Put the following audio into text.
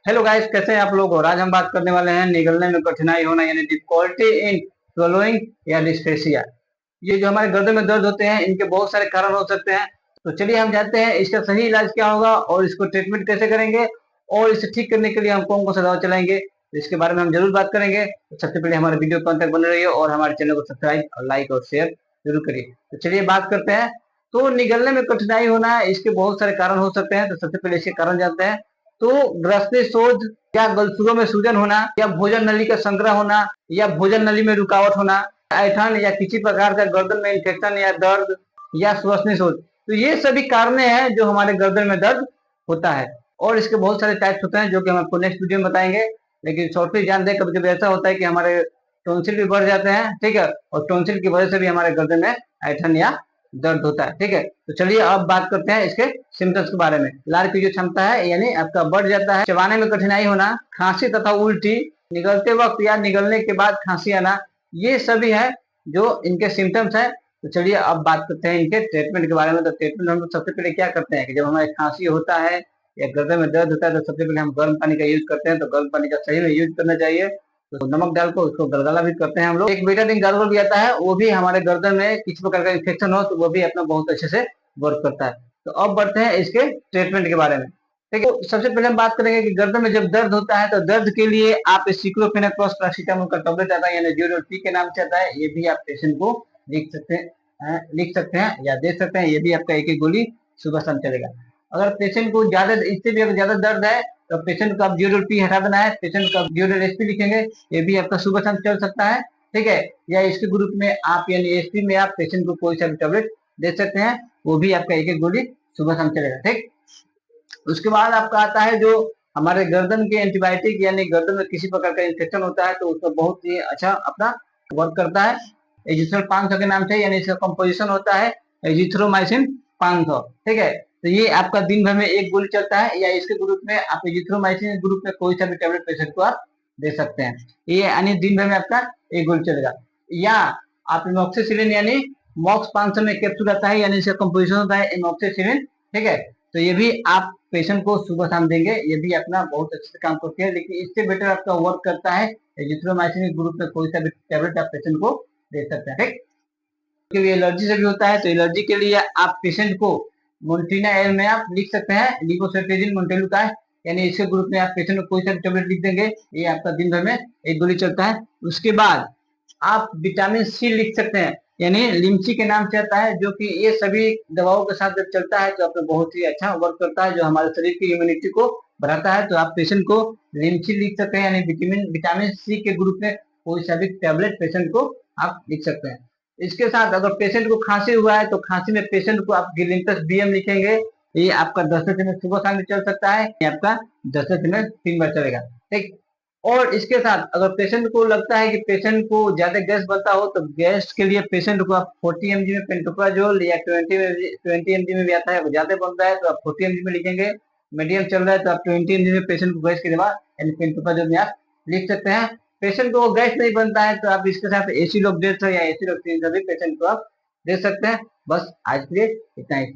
Hello guys, कैसे हैं आप लोग। और आज हम बात करने वाले हैं निगलने में कठिनाई होना यानी डिफिकल्टी इन swallowing या डिस्पेसिया। ये जो हमारे गर्दन में दर्द होते हैं इनके बहुत सारे कारण हो सकते हैं। तो चलिए हम जानते हैं इसका सही इलाज क्या होगा और इसको ट्रीटमेंट कैसे करेंगे और इसे ठीक करने के लिए हम कौन कौन सा दवा चलाएंगे, तो इसके बारे में हम जरूर बात करेंगे। तो सबसे पहले हमारे वीडियो को अंत तक बने रहिए और हमारे चैनल को सब्सक्राइब और लाइक और शेयर जरूर करिए। तो चलिए बात करते हैं। तो निगलने में कठिनाई होना इसके बहुत सारे कारण हो सकते हैं। तो सबसे पहले इसके कारण जानते हैं। तो ग्रस्ती सोज या गलसूरों में सूजन होना या भोजन नली का संग्रह होना या भोजन नली में रुकावट होना, ऐठन या किसी प्रकार का गर्दन में इन्फेक्शन या दर्द या श्वसनी सोच, तो ये सभी कारण हैं जो हमारे गर्दन में दर्द होता है। और इसके बहुत सारे टाइप्स होते हैं जो कि हम आपको नेक्स्ट वीडियो में बताएंगे। लेकिन शॉर्टली जान दें, कभी कभी ऐसा होता है कि हमारे टोंसिल भी बढ़ जाते हैं, ठीक है, और टोंसिल की वजह से भी हमारे गर्दन में ऐठन या दर्द होता है, ठीक है। तो चलिए अब बात करते हैं इसके सिम्टम्स के बारे में। लार की जो क्षमता है यानी आपका बढ़ जाता है, चबाने में कठिनाई होना, खांसी तथा उल्टी, निगलते वक्त या निगलने के बाद खांसी आना, ये सभी है जो इनके सिम्टम्स है। तो चलिए अब बात करते हैं इनके ट्रीटमेंट के बारे में। तो ट्रीटमेंट हम लोग सबसे पहले क्या करते हैं कि जब हमारे खांसी होता है या गर्दन में दर्द होता है तो सबसे पहले हम गर्म पानी का यूज करते हैं। तो गर्म पानी का सही में यूज करना चाहिए। तो नमक डाल को उसको गलगला भी करते हैं हम लोग। एक बेटाडीन गार्गल भी आता है, वो भी हमारे गर्दन में किसी प्रकार का इन्फेक्शन हो तो वो भी अपना बहुत अच्छे से वर्क करता है। तो अब बढ़ते हैं इसके ट्रीटमेंट के बारे में। ठीक है, तो सबसे पहले हम बात करेंगे कि गर्दन में जब दर्द होता है तो दर्द के लिए आप सिक्लोफेनेक प्लस पैरासीटामोल का टैबलेट आता है यानी ड्यूरोटी के नाम से आता है, ये भी आप पेशेंट को लिख सकते हैं या दे सकते हैं। ये भी आपका एक एक गोली सुबह शाम चलेगा। अगर पेशेंट को ज्यादा, इससे भी अगर ज्यादा दर्द है तो पेशेंट को आप ड्यूरोटी हटा देना है, पेशेंट का ड्यूरोल एसपी लिखेंगे, ये भी आपका सुबह शाम चल सकता है, ठीक है। या इसके ग्रुप में आप यानी एसपी में आप पेशेंट को कोई सा भी टैबलेट दे सकते हैं, वो भी आपका एक एक गोली सुबह शाम चलेगा, ठीक। उसके बाद आपका आता है जो हमारे गर्दन के एंटीबायोटिक यानी गर्दन में किसी प्रकार का इन्फेक्शन होता है तो उसका बहुत ही अच्छा अपना वर्क करता है। एजिथ्रोल 500 के नाम से, यानी इसका कंपोजिशन होता है एजिथ्रोमाइसिन 500, ठीक है। तो ये आपका दिन भर में एक गोली चलता है, या इसके ग्रुप में आप एजिथ्रोमाइसिन ग्रुप में कोई सा भी टैबलेट पेशेंट को आप दे सकते हैं। ये यानी दिन भर में आपका एक गोली चलेगा। या आप इमोक्सिसिलिन यानी मॉक्स 500 में कैप्सूल आता है, यानी इसका कंपोजिशन होता है इमोक्सिसिलिन, ठीक है। तो ये भी आप पेशेंट को सुबह शाम देंगे, ये भी अपना बहुत अच्छे से काम करती है। लेकिन इससे बेटर आपका वर्क करता है एजिथ्रोमाइसिन ग्रुप में कोई सा भी टैबलेट आप पेशेंट को दे सकते हैं, ठीक। क्योंकि एलर्जी से भी होता है तो एलर्जी के लिए आप पेशेंट को मोन्टीना एल में आप लिख सकते हैं लिपोसेट्रिजिन मोन्टेलुका, यानी इसके ग्रुप में आप पेशेंट को कोई सा भी टैबलेट लिख देंगे, ये आपका दिन भर में एक गोली चलता है। उसके बाद आप विटामिन सी लिख सकते हैं, यानी लिम्सी के नाम से आता है, जो कि ये सभी दवाओं के साथ जब चलता है तो आपको बहुत ही अच्छा वर्क करता है, जो हमारे शरीर की इम्यूनिटी को बढ़ाता है। तो आप पेशेंट को लिम्सी लिख सकते हैं, यानी विटामिन सी के ग्रुप में कोई सा भी टैबलेट पेशेंट को आप लिख सकते हैं। इसके साथ अगर पेशेंट को खांसी हुआ है तो खांसी में पेशेंट को आप गिलिंटस बीएम लिखेंगे, ये आपका 10 से सुबह शाम चल सकता है, ये आपका 10 से 3 बार चलेगा, ठीक। और इसके साथ अगर पेशेंट को लगता है कि पेशेंट को ज्यादा गैस बनता हो तो गैस के लिए पेशेंट को आप 40 mg में पेंटोप्राजोल या 20 mg में भी आता है, ज्यादा बनता है तो आप 40 mg में लिखेंगे, मीडियम चल रहा है तो आप 20 mg में पेशेंट को गैस की दवा यानी पेंटोप्राजोल में आप लिख सकते हैं। पेशेंट को गैस नहीं बनता है तो आप इसके साथ एसिलोकडेक्स या एसिलोक्सिन भी पेशेंट को आप दे सकते हैं। बस आज के लिए इतना ही।